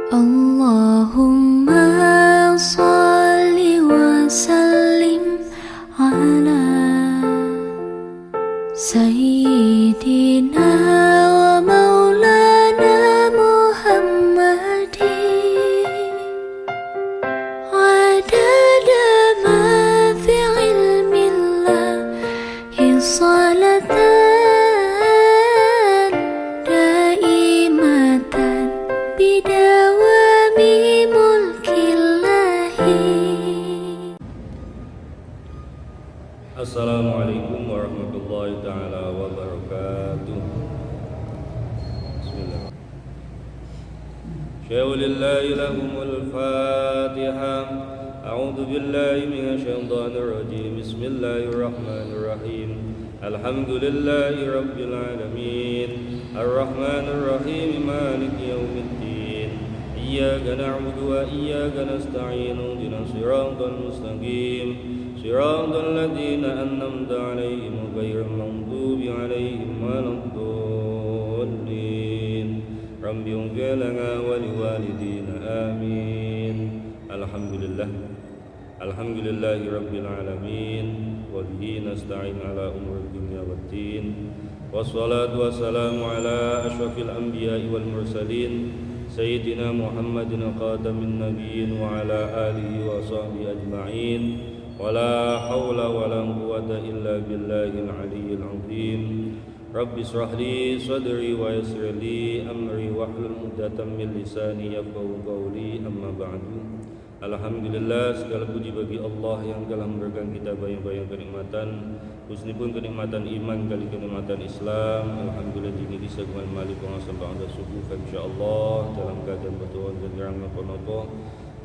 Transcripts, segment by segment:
Allahumma salli wa sallim ala Sayyidina wa maulana Muhammadin adada ma fi ilmillahi salatan daimatan bidawami mulkillahi. Assalamualaikum warahmatullahi ta'ala wabarakatuh. Bismillah. Syaulillahi lahumul fatiha. A'udhu billahi minasyaitanir rajim. Bismillahirrahmanirrahim. Alhamdulillahi rabbil alamin. Ar-Rahmanir Rahim. Maliki yaumiddin. Iyyaka na'budu wa iyyaka nasta'in. Ihdinas siratal mustaqim. صراط الذين أنعمت عليهم غير المغضوب عليهم ولا الضالين رب اغفر لنا ولوالدينا آمين. الحمد لله رب العالمين وبه نستعين على أمور الدنيا والدين والصلاة والسلام على أشرف الأنبياء والمرسلين سيدنا محمد خاتم النبيين وعلى آله وصحبه أجمعين. ولا حول ولا قوة إلا بالله العلي العظيم. رب اشرح لي صدري ويسر لي أمري واحلل عقدة من لساني يفقهوا قولي. أما بعد. Alhamdulillah, segala puji bagi Allah yang telah memberikan kita banyak-banyak kenikmatan, husnipun kenikmatan iman kali kenikmatan Islam. Alhamdulillah dini disagungan malik pengasal ba'da subuh insyaallah dalam keadaan bertuhan dan gerang napa-napa.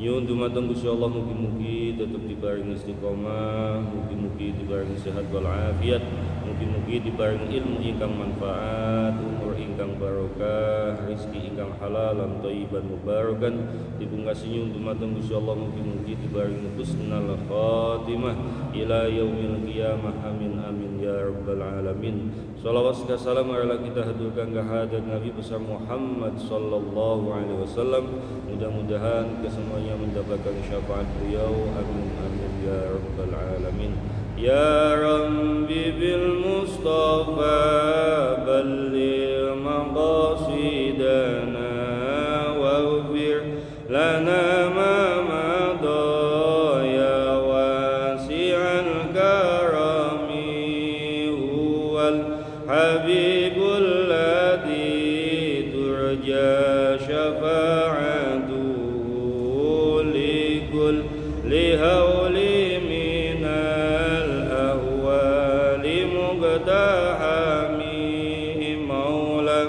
Nyuwun dumateng Gusti Allah mugi-mugi tetep diparingi istiqomah, mugi-mugi diparingi sehat wal afiat, mugi-mugi diparingi ilmu ingkang manfaat, umur ingkang barokah, rezeki ingkang halal lan thayyiban mubarakan. Dipungkasi nyuwun dumateng Gusti Allah mugi-mugi diparingi husnul khatimah ila yaumil qiyamah. Amin amin ya rabbal alamin. Shalawat serta salam ala kita haturkan ke hadirat Nabi besar Muhammad sallallahu alaihi wasallam. Mudah-mudahan kesemuanya mendapatkan syafaat beliau. Amin amin ya rabbal alamin. Ya Rabbi bil Mustafa balligh maqasidana waghfir lana ma madha ya wasi'al karami huwal habibul ladzi turja syafa'atuhu li hawli minal ahwali muqtahami maula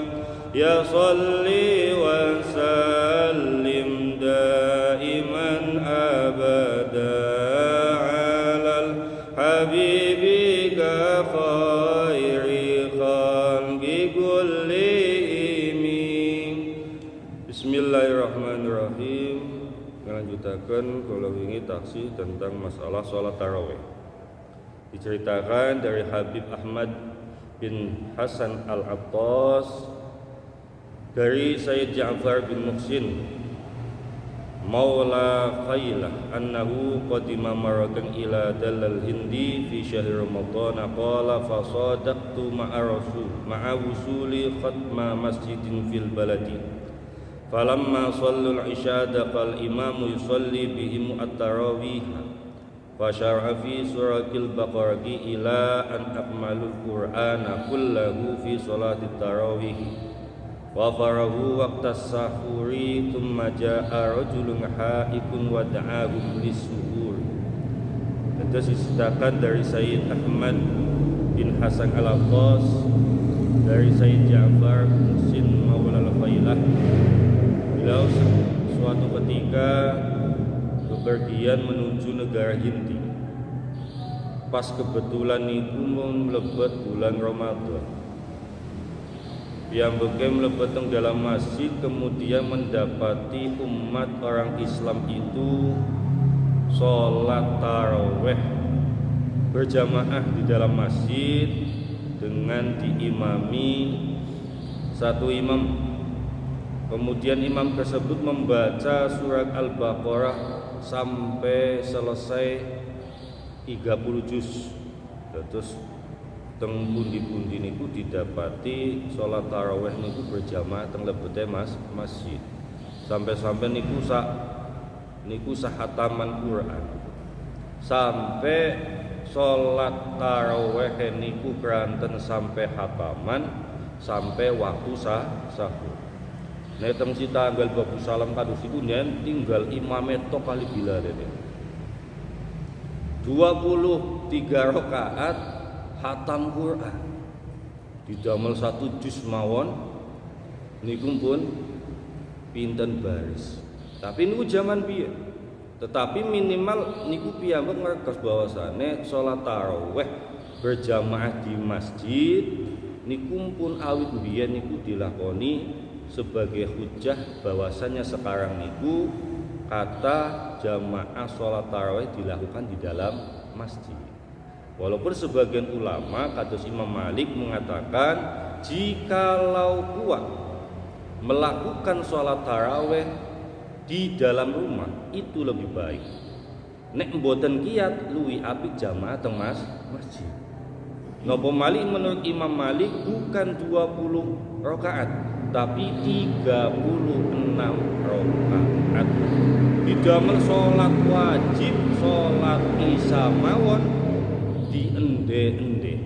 ya salli wa sallim daiman abada alal habibika khairi khalqi kullihim. Bismillahirrahmanirrahim. Melanjutkan kalau ingin taksih tentang masalah sholat tarawih. Diceritakan dari Habib Ahmad bin Hasan al-Attas dari Sayyid Ja'far bin Muhsin Maula Khailah annahu qadima maratan ila dalal hindi fi syahr Ramadan qala fasadaqtu ma'a wusuli khatma masjidin fil baladi falamma shallul isya daqal imamu yusalli bihim at-tarawih fa syar'a fi suratil baqarati ila an akmalul qur'ana kullahu fi salatit tarawih wa farahu waqtas sahuri thumma jaa rajulun haikun wa da'ahum lis-suhur. Itu disitakan dari Sayyid Ahmad bin Hasan al-Attas dari Sayyid Ja'far bin Muhsin Maula al-Khailah. Beliau suatu ketika bepergian menuju negara Hindi. Pas kebetulan itu melebet bulan Ramadan. Yang melebet dalam masjid kemudian mendapati umat orang Islam itu sholat taraweh berjamaah di dalam masjid dengan diimami satu imam. Kemudian imam tersebut membaca surat Al-Baqarah sampai selesai 30 juz. Terus teng pundi-pundi niku didapati salat tarawih niku berjamaah teng lebete masjid. Sampai-sampai niku sahataman Quran. Sampai salat tarawih niku keranten sampai hataman sampai waktu sahur. Nek teng si tanggal babu salam kados iku nen tinggal imame tok kali bilal dene. 23 rakaat hatam Quran. Didamel 1 juz mawon niku pun pinten baris. Tapi niku zaman biyen. Tetapi minimal niku piyambak ngertos bahwasane salat tarawih berjamaah di masjid niku pun awit biyen niku dilakoni sebagai hujjah bahwasanya sekarang niku kata jamaah sholat tarawih dilakukan di dalam masjid. Walaupun sebagian ulama kados Imam Malik mengatakan jikalau kuat melakukan sholat tarawih di dalam rumah itu lebih baik. Nek mboten kiat luwih apik jamaah teng masjid. Napa Malik menurut Imam Malik bukan 20 rakaat tapi 36 rakaat. Didamel salat wajib, salat isya mawon diende-ende.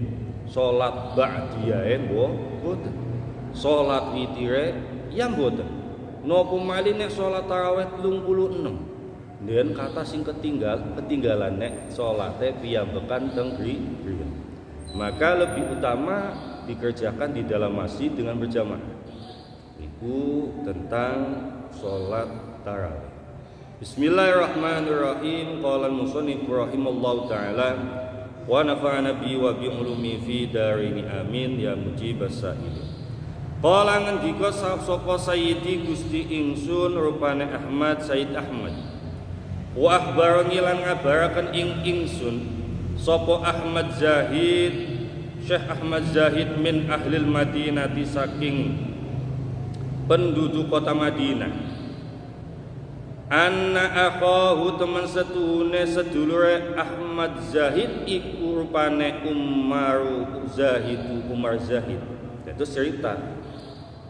Salat ba'diyae mboten. Salat witire ya mboten. Napa malih nek salat tarawih 36. Nden kata sing ketinggalan nek salate piyambekan teng griya. Maka lebih utama dikerjakan di dalam masjid dengan berjamaah. Itu tentang sholat tarawih. Bismillahirrahmanirrahim. Qala al-musannif rahimallahu taala wa nafa'ana bi wa bi ulumi fi darini amin ya mujibas sa'ilin. Qala ngendika sapa sayyidi Gusti ingsun rupane Ahmad Sayyid Ahmad. Wa akhbarani lan ngabaraken ingsun sapa Ahmad Zahid Syekh Ahmad Zahid min ahlil Madinati saking penduduk kota Madinah. Anna akhahu teman setuhune sedulure Ahmad Zahid iku rupane Umar Zahid. Itu cerita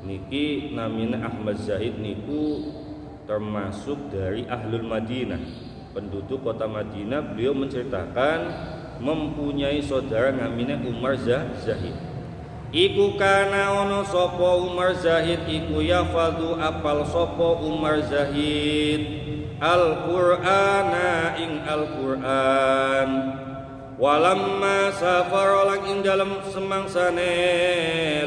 niki namine Ahmad Zahid niku termasuk dari ahlul Madinah, penduduk kota Madinah. Beliau menceritakan mempunyai saudara namine Umar Zahid. Iku kana ono sapa Umar Zahid iku yafadhu apal sapa Umar Zahid Al-Qur'ana ing Al-Qur'an. Walamma safara lang ing dalem semangsane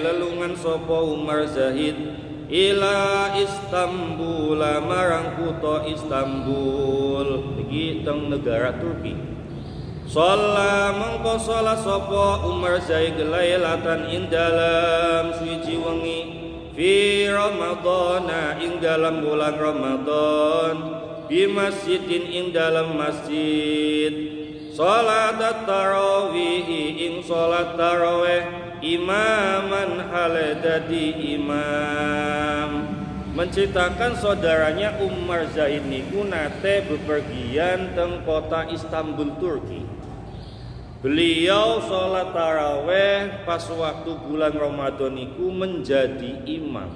lelungan sapa Umar Zahid ila Istanbul marang kutha Istanbul iki teng negara Turki. Shalla mangko salat sapa Umar Zahid lailatan ing dalam suci wengi fi Ramadhan ing dalam bulan Ramadan di masjidin ing dalam masjid. Salat tarawih ing salat tarawih imaman haladati imam. Menceritakan saudaranya Umar Zahid niku nate bepergian teng kota Istanbul Turki. Beliau sholat taraweh pas waktu bulan Ramadan niku menjadi imam.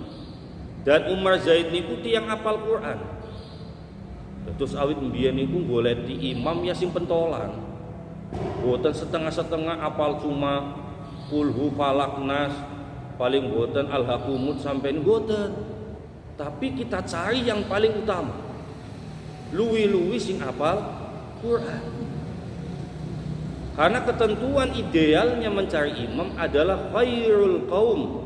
Dan Umar Zahid niku tiyang apal Quran. Terus awit mbiyen niku goleti imam ya sing pentolan. Boten setengah-setengah apal cuma kulhu falak nas, paling boten al-hakumut sampai boten. Tapi kita cari yang paling utama. Luwi-luwi sing apal Quran. Karena ketentuan idealnya mencari imam adalah khairul qaum,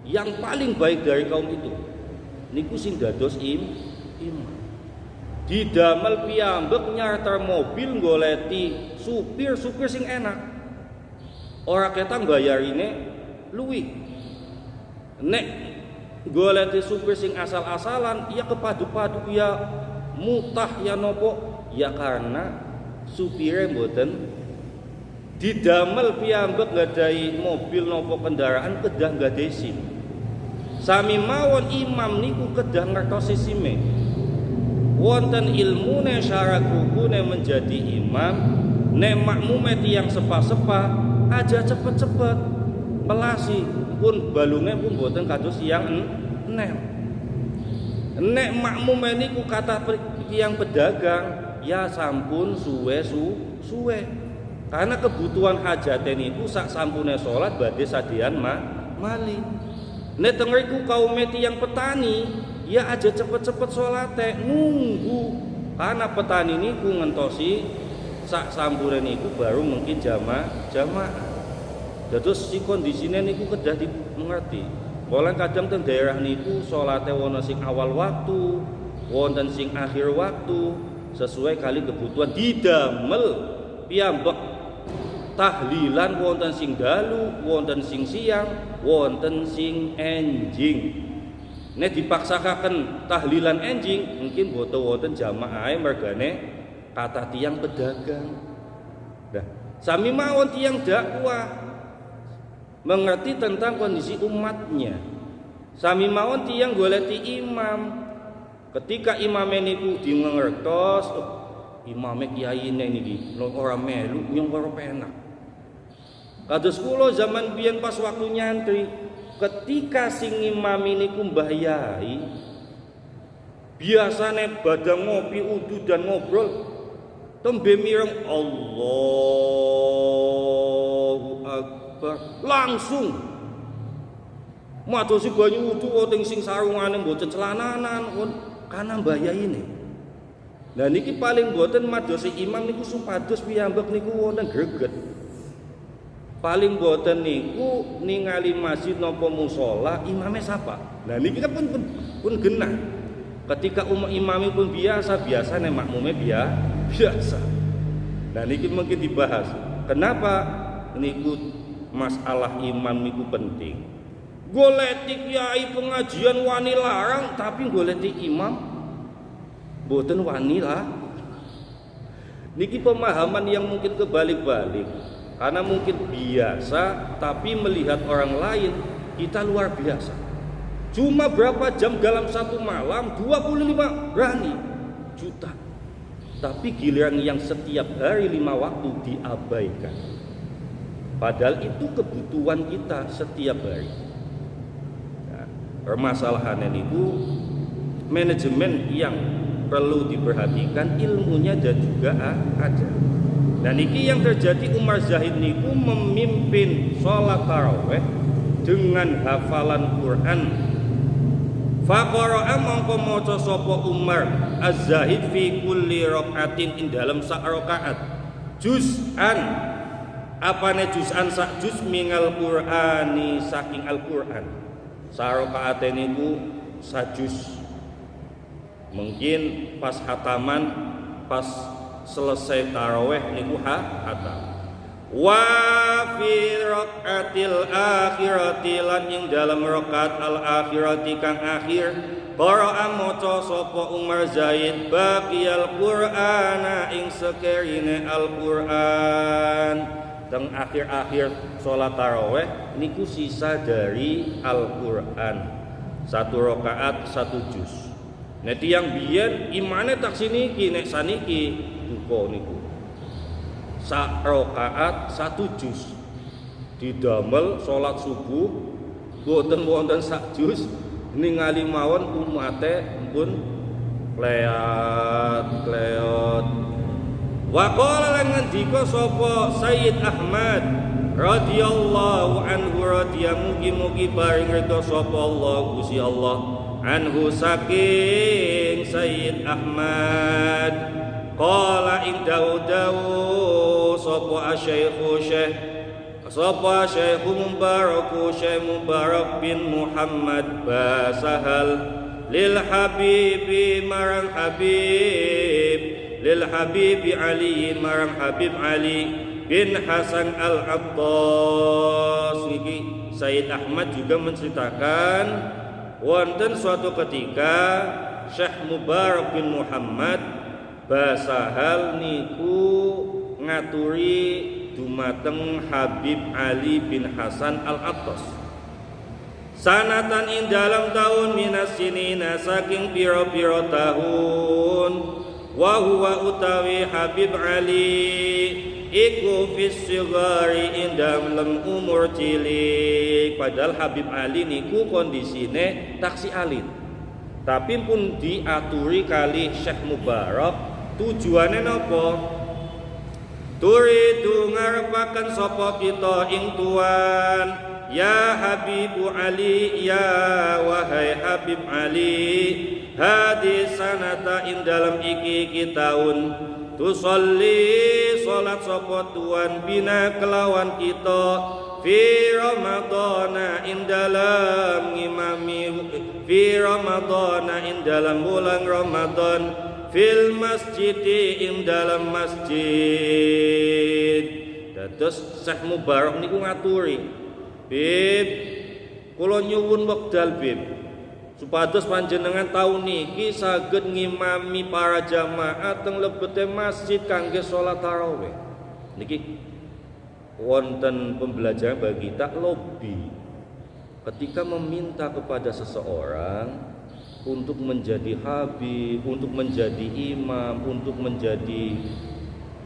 yang paling baik dari kaum itu. Niku sing dados imam. Didamel piyambek nyarter mobil goleti supir sing enak. Ora ketang bayarine luwih. Nek goleti supir sing asal-asalan ya kepadu-padu ya mutah ya nopo ya karena supire mboten didamel piyambek nggadahi mobil nopo kendaraan kedah nggadahi SIM. Sami mawon imam niku kedah ngertosi sime. Wonten ilmune syarat rukune menjadi imam, nek makmume tiyang sepah-sepah aja cepet-cepet melasi pun balunge pun boten kados tiyang enem. Nek makmume niku kata tiyang pedagang ya sampun suwe. Karena kebutuhan hajate niku sak sampune salat badhe sadian mali. Nek tengriku kaum tiyang petani ya aja cepet-cepet salate nunggu. Karena petani niku ngentosi sak sampune niku baru mungkin jamaah. Terus si kondisine niku kedah dimengerti. Kala kadang teng daerah niku salate wonten sing awal waktu, wonten sing akhir waktu, sesuai kali kebutuhan didamel piyambak. Tahlilan wonten sing dalu, wonten sing siang, wonten sing enjing. Nek dipaksakaken tahlilan enjing, mungkin boten wonten jamaahe mergane kata tiyang pedagang. Nah, sami mawon tiyang dakwah mengerti tentang kondisi umatnya. Sami mawon tiyang goleti imam. Ketika imame niku dingertos, imame kiyaine niki ora melu nyong ora penak. Kados kula zaman biyen pas waktu nyantri, ketika sing imam niku mbah yai biasane badang ngopi udu dan ngobrol tembe mireng Allahu Akbar langsung matosi banyu udu wonten sing sarungane mboten celananan kana mbah yai ini. Lah niki paling mboten madosi imam niku supados piyambak niku wonten greget. Paling mboten niku ningali masjid napa musala imame sapa. Lah niki kan pun genah. Ketika imame pun biasa nek makmume biasa. Nah niki mungkin dibahas. Kenapa niku masalah imam niku penting. Goleti kiai pengajian wani larang tapi goleti imam boten wani lah. Niki pemahaman yang mungkin kebalik-balik. Karena mungkin biasa tapi melihat orang lain kita luar biasa. Cuma berapa jam dalam satu malam 25 berani juta. Tapi giliran yang setiap hari 5 waktu diabaikan. Padahal itu kebutuhan kita setiap hari. Nah, permasalahannya itu manajemen yang perlu diperhatikan, ilmunya dan juga ada. Dan niki yang terjadi Umar Zahid niku memimpin sholat taraweh dengan hafalan Quran. Faqara'a mongko maca sapa Umar Az-Zahid fi kulli rakaatin ing dalam sak rakaat juz'an. Apane juz'an sak juz minal Qur'ani saking Al-Qur'an. Sak rakaate niku sajuz. Mungkin pas hataman pas selesai taraweh niku hatam. Wa fi rakaatil akhirati lan ing dalam rakaat al akhirati kang akhir qara'a maca sapa Umar Zaid baqiyal Qur'ana ing sekerine Al-Qur'an. Teng akhir-akhir salat taraweh niku sisa dari Al-Qur'an. Satu rakaat satu juz. Nek tiyang biyen imane tak siniki nek saniki duka niku. Sak rakaat satu juz. Didamel salat subuh boten wonten sak juz ningali mawon umate pun kleot. Wa qala lan ngendika sapa Sayyid Ahmad radhiyallahu anhu mugi-mugi paring reda sapa Allah Gusti Allah anhu saking Sayyid Ahmad qala ing dawu sapa asyaikhu Syekh Mubarak bin Muhammad Basahal lil habibi marang Habibi Ali marang Habib Ali bin Hasan Al-Attas. Niki Sayyid Ahmad juga menceritakan wonten suatu ketika Syekh Mubarak bin Muhammad Basahal niku ngaturi dumateng Habib Ali bin Hasan Al-Attas. sanatan ing dalam tahun minas sinina saking piro-piro tahun wa huwa utawi Habib Ali iku fis sigari ing dalam umur cilik. Padahal Habib Ali niku kondisine taksi alin, tapi pun diaturi kali Syekh Mubarak. Tujuane napa? Turidu ngarepaken sapa kita ing tuan, ya Habibu Ali, ya wahai Habib Ali, hadis sanata ing dalam iki tahun tusolli salat sapa tuan bina kelawan kita fi Ramadana ing dalam ngimami fi Ramadana ing dalam bulan Ramadan fil masjid ing dalam masjid. Dados Syekh Mubarak niku ngaturi, Bib, kula nyuwun wekdal Bib, supados panjenengan taun niki saged ngimami para jamaah teng lebete masjid kangge salat tarawih. Niki wonten pembelajaran bagi kita lobby. Ketika meminta kepada seseorang untuk menjadi habib, untuk menjadi imam, untuk menjadi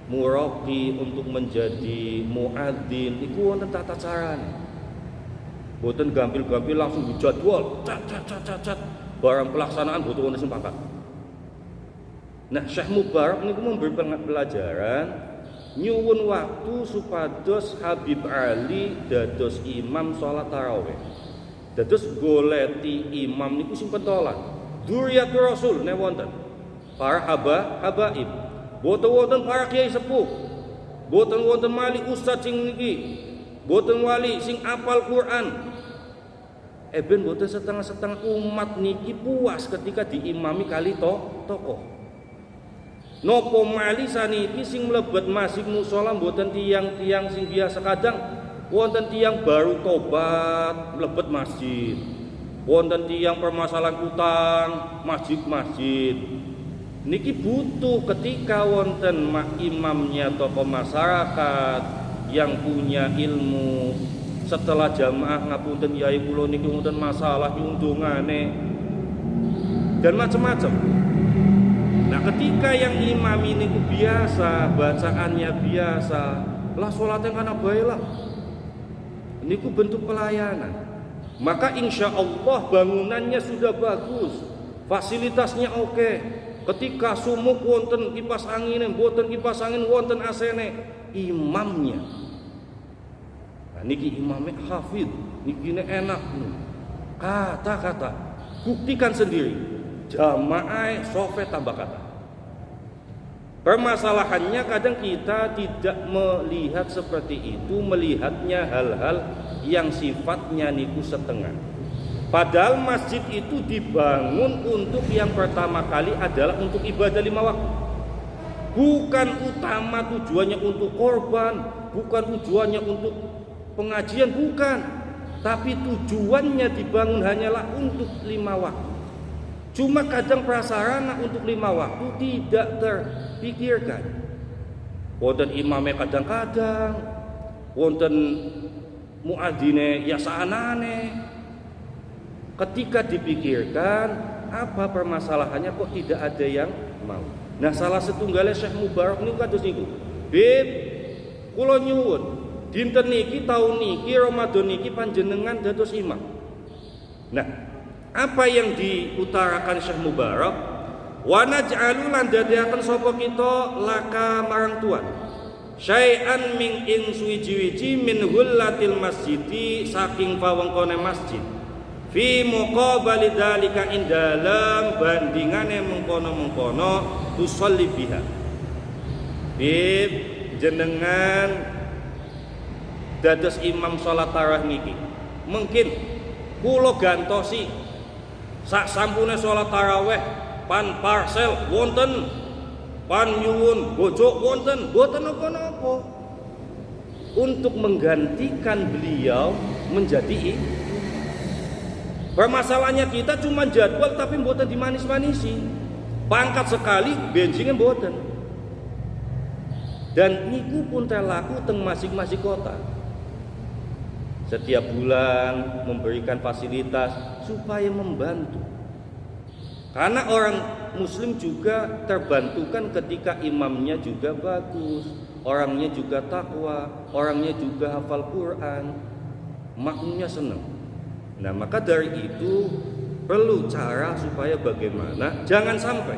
muraqi, untuk menjadi muadzin, iku wonten tata carane. Boten gampil-gampil langsung dijadwal, cat. Barang pelaksanaan boten wonten sing pangkat. Nah, Syekh Mubarak niku memberi pelajaran nyuwun waktu supados Habib Ali dados imam salat tarawih. Dados goleti imam niku sing pentolan. Dzurriyyatur Rasul ne wonten. Para habaib. Boten wonten para kiai sepuh. Boten wonten mali ustaz sing niki. Boten wali sing apal Quran. Ben boten setengah-setengah umat niki puas ketika diimami kali tokoh. Nopo mali saniki sing mlebet masjid musala boten tiang-tiang sing biasa kadang wonten tiang baru tobat mlebet masjid. Wonten tiang permasalahan utang masjid. Niki butuh ketika wonten imamnya tokoh masyarakat yang punya ilmu. Setelah jamaah ngapunten yai kula niki wonten masalah nyundungane dan macam-macam. Nah, ketika yang imam ini biasa, bacaannya biasa, lah salatnya kana bae lah. Niku bentuk pelayanan. Maka insya Allah bangunannya sudah bagus, fasilitasnya oke. Ketika sumuk wonten kipas angin, boten kipas angin wonten AC-ne, imamnya. Nah, niki imamnya hafid, niki enak. Kata-kata, buktikan sendiri. Jamaah sofe tambah kata. Permasalahannya kadang kita tidak melihat seperti itu, melihatnya hal-hal yang sifatnya niku setengah. Padahal masjid itu dibangun untuk yang pertama kali adalah untuk ibadah 5 waktu. Bukan utama tujuannya untuk korban, bukan tujuannya untuk pengajian, bukan. Tapi tujuannya dibangun hanyalah untuk 5 waktu. Cuma kadang prasarana untuk 5 waktu tidak terpikirkan. Wonten imame kadang-kadang, wonten muadzine ya saanane. Ketika dipikirkan, apa permasalahannya kok tidak ada yang mau. Nah, salah setunggalnya Syekh Mubarak niku kados niku. Bib, kula nyuwun, dinten niki taun niki Ramadan niki panjenengan dados imam. Nah, apa yang diutarakan Syekh Mubarak? Wa naj'alu lan dadiaken sapa kita laka marang tuan. Syai'an min ing suwiji-wiji min hullatil masjidi saking pawengkone masjid. Fi muqabali dzalika ing dalam bandingane mengkono-mengkono tusolli biha. Bib jenengan dados imam salat tarawih niki. Mungkin kula gantosi sak sampune salat tarawih pan parcel wonten, pan nyuwun bojo wonten, boten napa-napa. Untuk menggantikan beliau menjadi permasalahannya kita cuma jadwal tapi mboten dimanis-manisi. Pangkat sekali bensinnya mboten. Dan niku pun telaku teng masing-masing kota. setiap bulan memberikan fasilitas supaya membantu. Karena orang muslim juga terbantukan ketika imamnya juga bagus, orangnya juga takwa, orangnya juga hafal Quran, makmumnya senang. Nah, maka dari itu perlu cara supaya bagaimana jangan sampai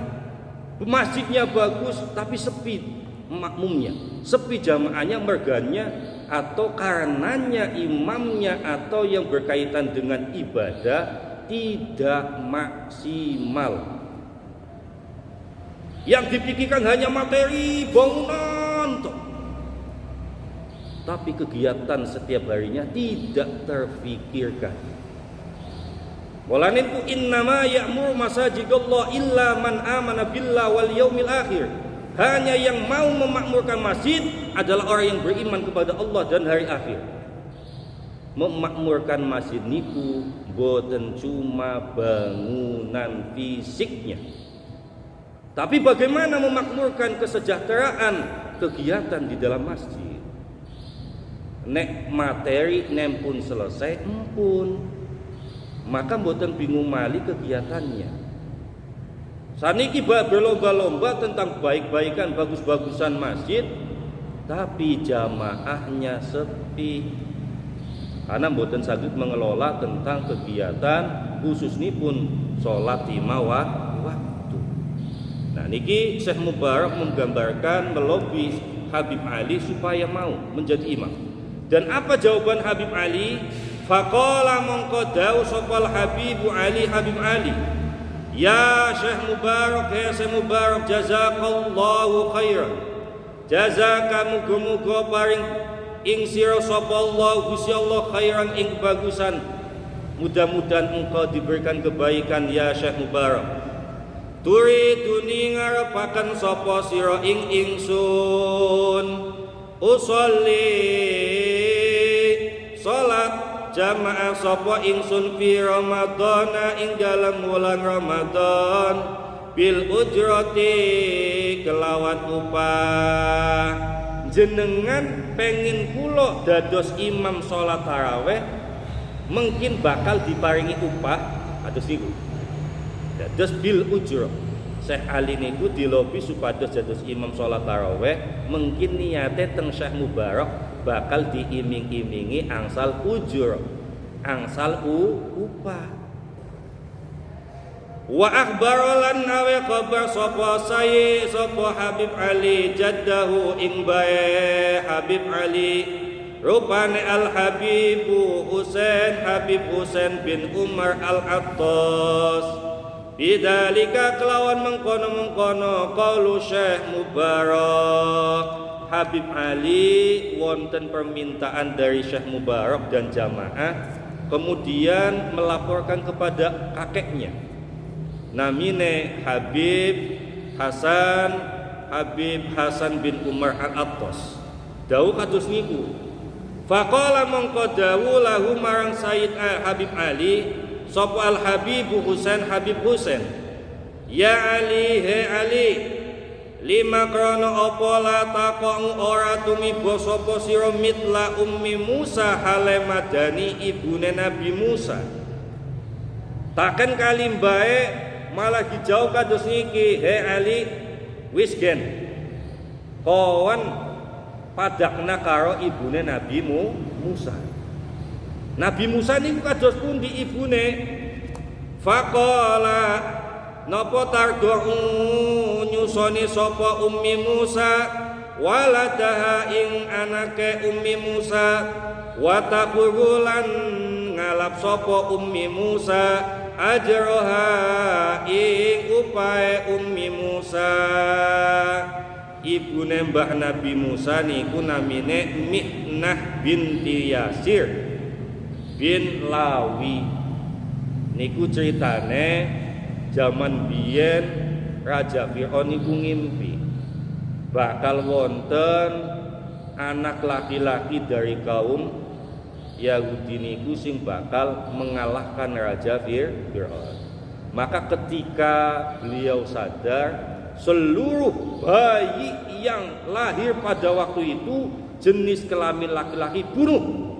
masjidnya bagus tapi sepi makmumnya, sepi jamaahnya, merganya, atau karenanya imamnya atau yang berkaitan dengan ibadah tidak maksimal. Yang dipikirkan hanya materi, bangunan, tapi kegiatan setiap harinya tidak terfikirkan. Walaninku innama ya'muru masajidallah illa man amana billah wal yaumil akhir. Hanya yang mau memakmurkan masjid adalah orang yang beriman kepada Allah dan hari akhir. Memakmurkan masjid niku boten cuma bangunan fisiknya, tapi bagaimana memakmurkan kesejahteraan kegiatan di dalam masjid. Nek materi nempun selesai empun, maka boten bingung mali kegiatannya. Saniki berlomba-lomba tentang baik-baikan bagus-bagusan masjid, tapi jamaahnya sepi. Karena mboten saged mengelola tentang kegiatan khususnya pun sholat lima waktu. Nah niki Syekh Mubarak menggambarkan melobi Habib Ali supaya mau menjadi imam. Dan apa jawaban Habib Ali? Faqala mongko dawu sopal Habibu Ali, Habib Ali, ya Syekh Mubarak, ya Syekh Mubarak, jazakallahu khairan, jazaka muga-muga paring ing sira sapa Allah Gusti Allah khairan ing bagusan. Mudah-mudahan engkau diberikan kebaikan ya Syekh Mubarak. Turiduni ngarepaken sapa sira ing ingsun usolli salat jamaah sapa ingsun fi Ramadana ing dalam wulan Ramadan bil ujrati kelawan upah. Jenengan pengen kula dados imam sholat taraweh, mungkin bakal diparingi upah kados niku. Dados bil ujrah. Syekh Ali niku dilobi supados dados imam sholat taraweh, mungkin niate teng Syekh Mubarak bakal diiming-imingi angsal ujur, angsal upah. Wa akhbarolan awe kabar sapa sayi sapa Habib Ali jaddahu ing bae Habib Ali rupane Al Habibu Habib Husain bin Umar Al Attas. Bidzalika kelawan mengkono-mengkono qaulu Syekh Mubarak. Habib Ali wonten permintaan dari Syekh Mubarak dan jamaah, kemudian melaporkan kepada kakeknya namine Habib Hasan bin Umar Al-Attas. Dawu kados niku. Faqala mongko dawu lahu marang Sayyid Habib Ali sapa Al Habibu Husain Habib Husain. Ya Ali, he Ali, lima krono apa la taqong ora tumiba sapa sira mitla ummi Musa hale madani ibune Nabi Musa. Taken kalimbae malah dijauh kados niki, he Ali, wis gen kawan padakna karo ibune Nabi Musa. Nabi Musa niku kados pundi ibune? Faqala napa tardu nyusoni sapa ummi Musa waladaha ing anake ummi Musa wa taqulan ngalap sapa ummi Musa ajroha ing upae ummi Musa. Ibune Mbah Nabi Musa niku namine Mihnah binti Yasir bin Lawi. Niku ceritane zaman biyen Raja Fir'aun niku ngimpi bakal wonten anak laki-laki dari kaum Yahudi niku sing bakal mengalahkan Raja Fir'aun. Maka ketika beliau sadar, seluruh bayi yang lahir pada waktu itu jenis kelamin laki-laki bunuh.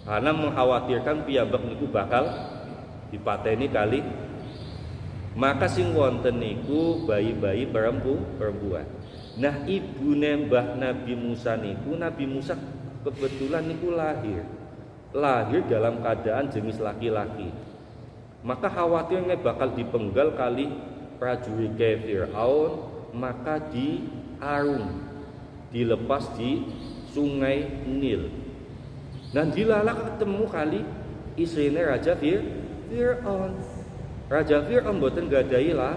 karena mengkhawatirkan piyambak niku bakal dipateni kali. Maka sing wonten niku bayi-bayi perempuan. Nah, ibune Mbah Nabi Musa niku, Nabi Musa kebetulan niku lahir dalam keadaan jenis laki-laki. Maka khawatirnya bakal dipenggal kali prajurit Firaun, maka diarung, dilepas di sungai Nil. Dan dilalak ketemu kali istrinya Raja Firaun. Raja Fir'aun boten gadahi lar,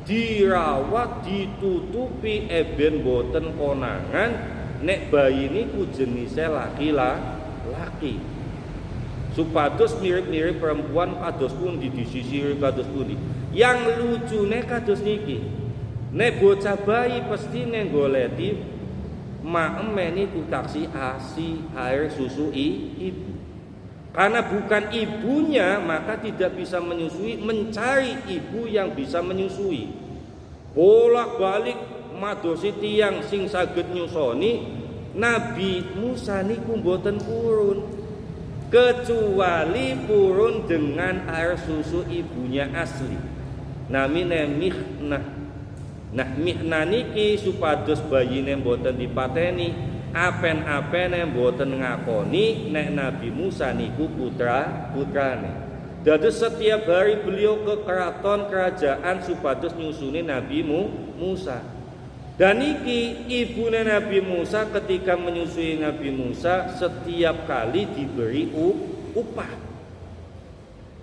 dirawat, ditutupi eben boten konangan nek bayi niku jenise laki-laki. Supados mirip-mirip perempuan kados pundi disisiri kados pundi. Yang lucune kados niki. Nek bocah bayi pasti nenggoleti maem niku taksi ASI air susu ibu. Karena bukan ibunya maka tidak bisa menyusui, mencari ibu yang bisa menyusui. Bolak-balik madosi tiang sing saged nyusoni, Nabi Musa niku mboten purun, kecuali purun dengan air susu ibunya asli. Namine mihnah. Nah, mihnah niki supados bayine mboten dipateni, apen-apene mboten ngakoni nek Nabi Musa niku putrane. Dados setiap hari beliau ke keraton kerajaan supados nyusuni Nabi Musa. Dan niki ibune Nabi Musa ketika menyusui Nabi Musa setiap kali diberi upah.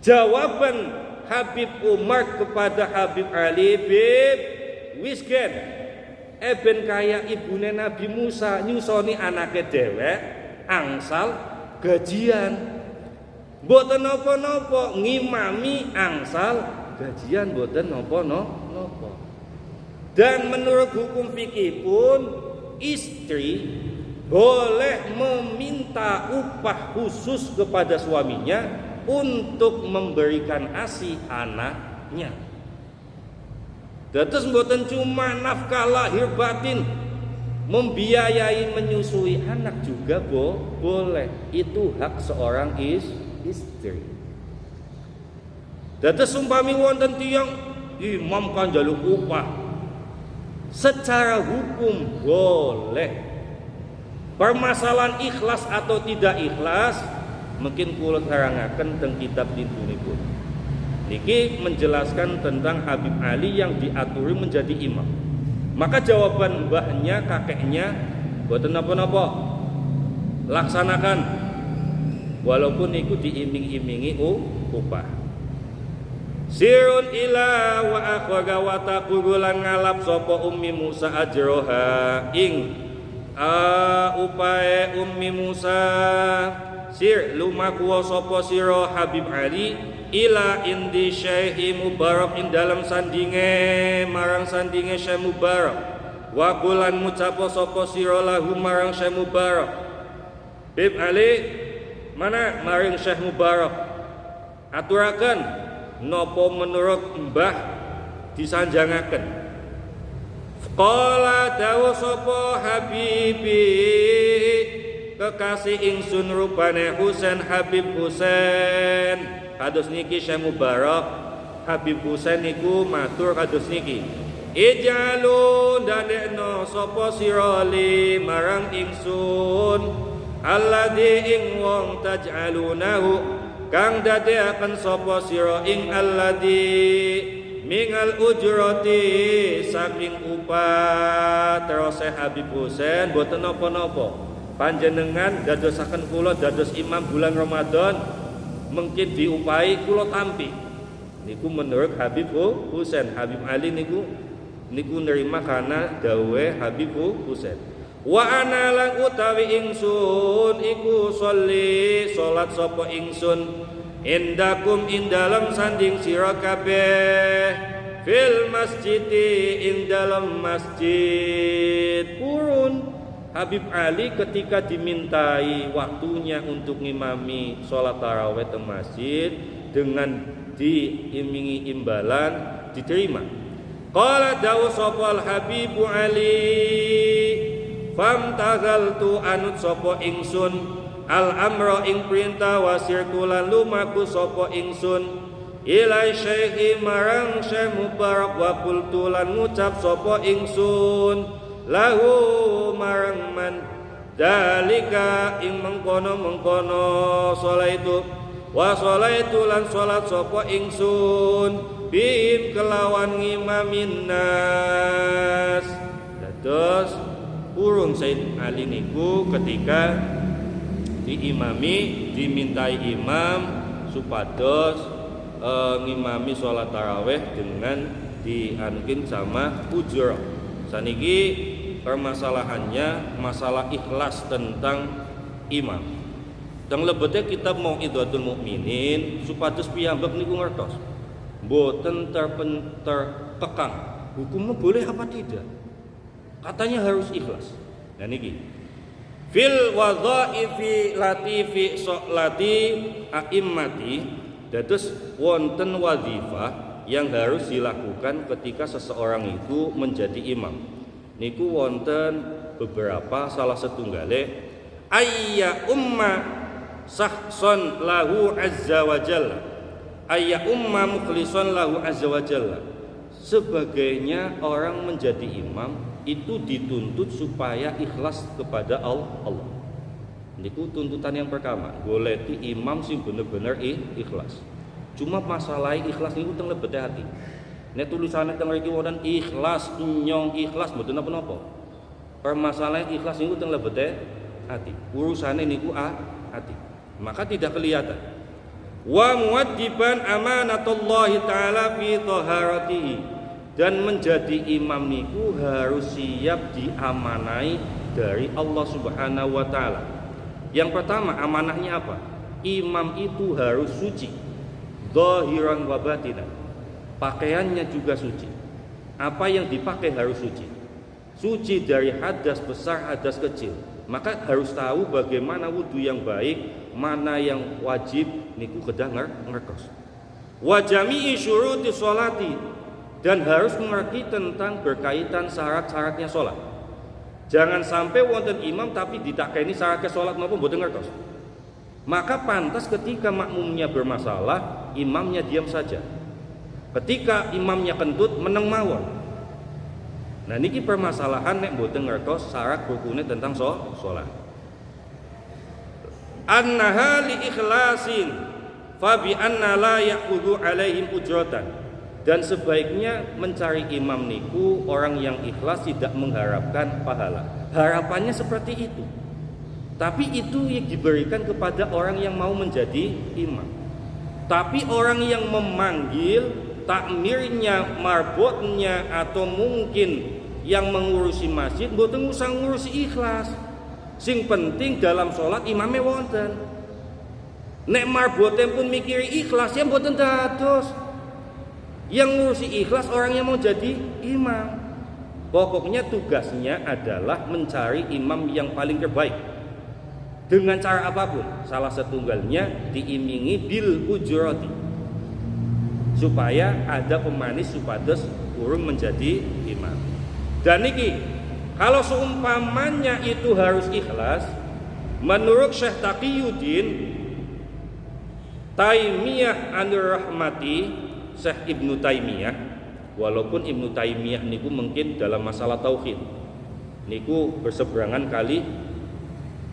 Jawaban Habib Umar kepada Habib Ali, "Bib, wis gen eben kaya ibune Nabi Musa nyusoni anake dhewek angsal gajian. Mboten napa-napa ngimami angsal gajian mboten napa-napa." Dan menurut hukum fikih pun istri boleh meminta upah khusus kepada suaminya untuk memberikan ASI anaknya. Dados mboten cuma nafkah lahir batin, membiayai menyusui anak juga boleh. Itu hak seorang istri. Dados umpami wonten tiyang imam kan njaluk upah, secara hukum boleh. Permasalahan ikhlas atau tidak ikhlas mungkin kula terangaken teng kitab dintunipun. Niki menjelaskan tentang Habib Ali yang diaturi menjadi imam. Maka jawaban mbahnya, kakeknya, boten napa-napa, laksanakan, walaupun niku diiming-imingi upah. Sirun ila wa akhwaga wa taqulan ngalap sapa Ummi Musa ajroha ing upae Ummi Musa. Sir lumaku sapa sira Habib Ali ila indi Syekh Mubarak ing dalam sandinge marang sandinge Syekh Mubarak. Wa qulan ngucapo sapa sira lahu marang Syekh Mubarak, Habib Ali mana maring Syekh Mubarak, aturaken napa menurut mbah disanjangaken. Qala dawu sapa Habibi kekasih ingsun rupane Husain Habib Husain. Kados niki Syekh Mubarak Habib Husain niku matur kados niki, ijalu dadekno sapa sira li marang ingsun alladzi ing wong taj'alunahu kang dadeaken sapa sira ing alladzi mingal ujrati saking upah. Terus Habib Husain boten napa-napa, panjenengan dadosaken kula dados imam bulan Ramadan mungkin diupahi kula tampi. Niku menurut Habib Husain. Habib Ali niku nerima karena dawe Habib Husain. Wa ana lan utawi ingsun iku sholli salat sapa ingsun indakum ing dalam sanding sira kabeh fil masjidi ing dalam masjid. Purun Habib Ali ketika dimintai waktunya untuk ngimami sholat tarawih di masjid dengan diimingi imbalan diterima. Qala dawu sapa Habib Ali famtazaltu anut sapa ingsun al amra ing perintah wasirtu lan lumaku sapa ingsun ilai syekhi marang Syekh Mubarak wa qultu lan ngucap sapa ingsun lahu marang man dalika ing mengkono salaitu wa salaitu lan salat sapa ingsun bihim kelawan ngimamin nas. Dados urung Said Ali niku ketika diimami dimintai imam supados ngimami sholat taraweh dengan diankin sama ujur. Saniki permasalahannya masalah ikhlas tentang imam. Teng lebetnya kitab Mau'izatul Mukminin supados piyambak niku ngertos. Mboten terkekang. Hukumnya boleh apa tidak? Katanya harus ikhlas. Nah niki. Fil wadhaifi latifi sholati a'immati. Dados wonten wazifah yang harus dilakukan ketika seseorang itu menjadi imam. Niku wonten beberapa salah setunggale ayya umma sahson lahu azza wa jalla. Ayya umma mukhlison lahu azza wa jalla. Sebagainya orang menjadi imam itu dituntut supaya ikhlas kepada Allah. Niku tuntutan yang pertama, goleti imam sing bener-bener ikhlas. Cuma masalah ikhlas niku teng lebete hati. Nek tulisane teng mriki wonten ikhlas, nyong ikhlas mboten napa-napa. Permasalahan ikhlas niku teng lebete hati. Urusane niku hati. Maka tidak kelihatan. Wa muwajiban amanatullahi taala fi taharatihi. Dan menjadi imam niku harus siap diamanai dari Allah Subhanahu wa taala. Yang pertama amanahnya apa? Imam itu harus suci, zahiran wa batinan. Pakaiannya juga suci. Apa yang dipakai harus suci. Suci dari hadas besar, hadas kecil. Maka harus tahu bagaimana wudu yang baik, mana yang wajib niku kedah ngertos. Wa jami'i syuruti sholati, dan harus mengerti tentang berkaitan syarat-syaratnya sholat. Jangan sampai wonten imam tapi ditakeni syaratnya sholat maupun mboten ngertos. Maka pantas ketika makmumnya bermasalah, imamnya diam saja. Ketika imamnya kentut, meneng mawon. Nah niki permasalahan nek mboten ngertos syarat rukune tentang sholat. Annaha li ikhlasin fa bi anna la ya'khudhu alaihim ujratan. Dan sebaiknya mencari imam niku orang yang ikhlas, tidak mengharapkan pahala. Harapannya seperti itu. Tapi itu yang diberikan kepada orang yang mau menjadi imam. Tapi orang yang memanggil, takmirnya, marbotnya, atau mungkin yang mengurusi masjid, mboten usah ngurusi ikhlas. Sing penting dalam sholat imamnya wonten. Nek marbote pun mikiri ikhlas ya mboten dados. Yang ngurusi ikhlas orang yang mau jadi imam. Pokoknya tugasnya adalah mencari imam yang paling terbaik. Dengan cara apapun. Salah setunggalnya diimingi bil ujurati. Supaya ada pemanis supados urung menjadi imam. Dan niki kalau seumpamanya itu harus ikhlas, menurut Syekh Taqiyuddin Taimiyah Anur Rahmati, Syekh Ibnu Taimiyah, walaupun Ibnu Taimiyah niku mungkin dalam masalah tauhid niku berseberangan kali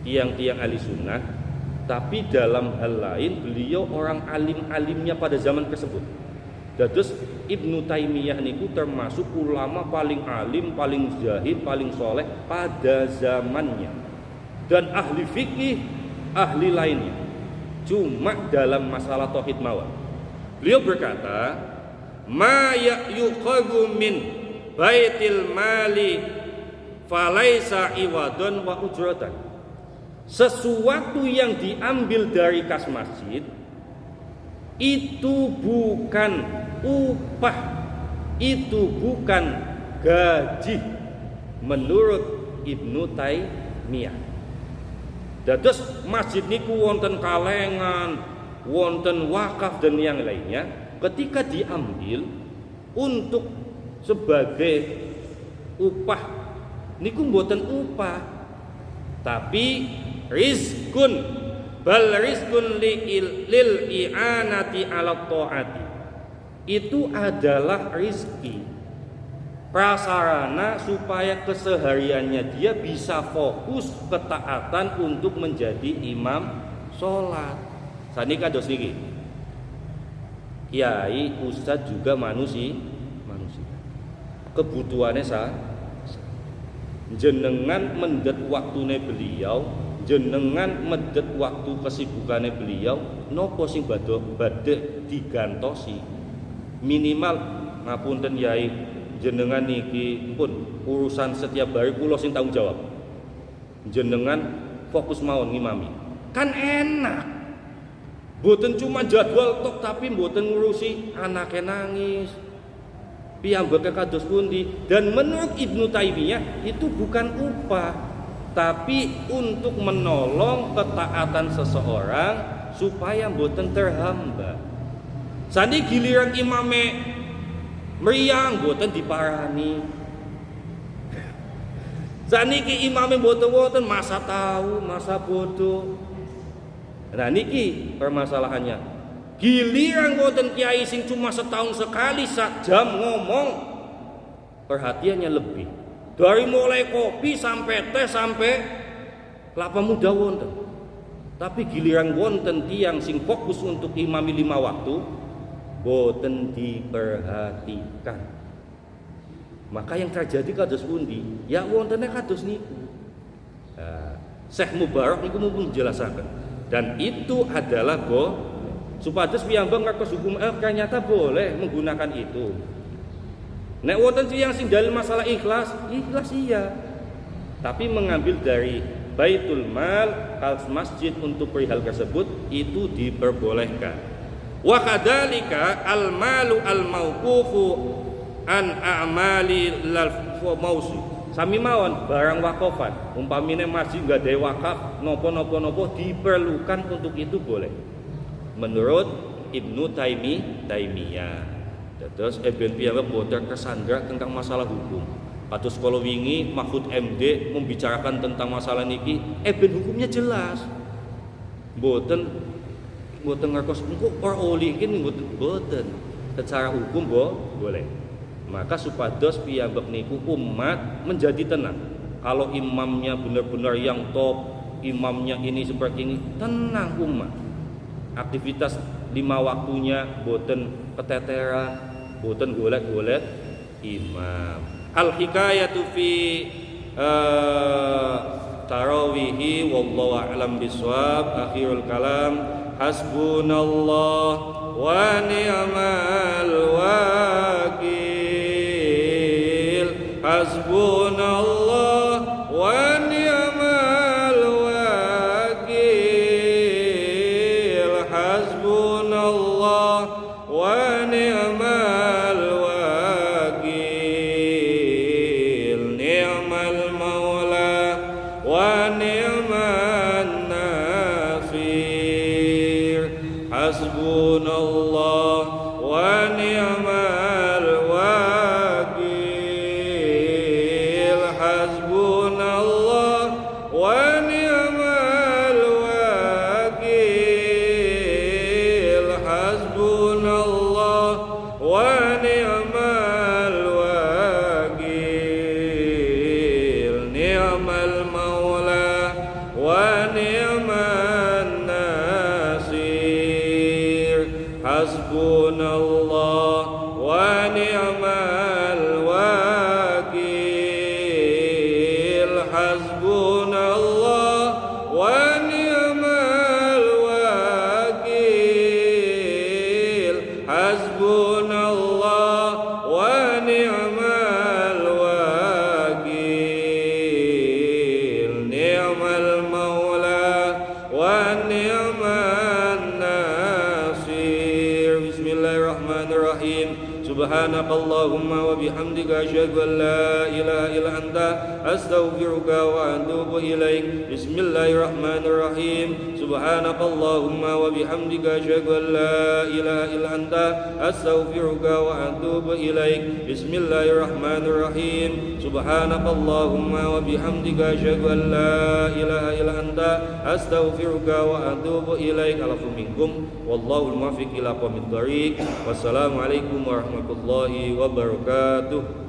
tiang-tiang ahli sunnah, tapi dalam hal lain beliau orang alim-alimnya pada zaman tersebut. Dados Ibnu Taimiyah niku termasuk ulama paling alim, paling zahid, paling soleh pada zamannya, dan ahli fikih, ahli lainnya. Cuma dalam masalah tauhid mawon beliau berkata, ma yuqadu min baitil mali falaisa iwadun wa ujratan. Sesuatu yang diambil dari kas masjid itu bukan upah, itu bukan gaji menurut Ibnu Taimiyah. Dados masjid niku wonten kalengan, wonten wakaf dan yang lainnya, ketika diambil untuk sebagai upah niku mboten upah, tapi rizkun bal rizqun lil i'anati 'ala ta'ati. Itu adalah rizki, prasarana supaya kesehariannya dia bisa fokus ketaatan untuk menjadi imam sholat. Sani kados niki kiai ustadz juga manusia kebutuhannya jenengan mendet waktune beliau, jenengan mendet waktu kesibukannya beliau, nopo sing badhe digantosi minimal ngapunten yai jenengan niki pun urusan setiap hari kula sing tanggung jawab, jenengan fokus mawon ngimami kan enak. Mboten cuma jadwal tok tapi mboten ngurusi anake nangis. Piyambake kados pundi? Dan menurut Ibnu Taimiyah itu bukan upah, tapi untuk menolong ketaatan seseorang supaya mboten terhamba. Sandi giliran imame meriang mboten diparani. Saniki imame mboten masa tahu, masa bodoh. Nah niki permasalahannya. Giliran wonten kiai sing cuma setahun sekali sak jam ngomong, perhatiannya lebih. Dari mulai kopi sampai teh sampai kelapa muda wonten. Tapi giliran wonten tiang sing fokus untuk imami 5 waktu, boten diperhatikan. Maka yang terjadi kados pundi? Ya wontennya kados niku. Syekh Mubarak niku mumpun menjelaskan. Dan itu adalah supados piyambak ngertos hukum ternyata boleh menggunakan itu. Nek wonten yang sing dalil masalah ikhlas iya. Tapi mengambil dari Baitul Mal al masjid untuk perihal tersebut itu diperbolehkan. Wa kadzalika al malu al mauqufu an a'mali lal mausu. Sami mawon barang wakafan, umpamine masjid enggak ada wakaf, nopo diperlukan untuk itu boleh. Menurut Ibnu Taimiyah. Terus Ibn piyambak boten tersandra tentang masalah hukum. Kados kala wingi Mahfud MD membicarakan tentang masalah niki, hukumnya jelas. Boten ngertos engko ora oli iki boten. Secara hukum boleh. Maka supados piyambak niku umat menjadi tenang. Kalau imamnya benar-benar yang top, imamnya ini seperti ini, tenang umat. Aktivitas 5 waktunya boten keteteran, boten golek-golek imam. Al-hikayatu fi tarawihi wallahu a'lam bishawab. Akhirul kalam hasbunallah wa ni'mal wakil. Hasbunallah wa ni'mal wakil. Hasbunallah wa ni'mal wakil. Ni'mal maula wa ni'man nasir. Hasbunallah wa ni'mal wakil. Subhanakallahumma wa bihamdika asyhadu an la ilaha illa anta astaghfiruka wa atubu ilaik. Bismillahirrahmanirrahim. Subhanakallahumma wa bihamdika asyhadu an la ilaha illa anta astaghfiruka wa atubu ilaik. Bismillahirrahmanirrahim. Subhanakallahumma wa bihamdika asyhadu an la ilaha illa anta astaghfiruka wa atubu ilaik. Alafu minkum wallahul muwaffiq ila aqwamit thoriq. Wassalamualaikum warahmatullahi wabarakatuh.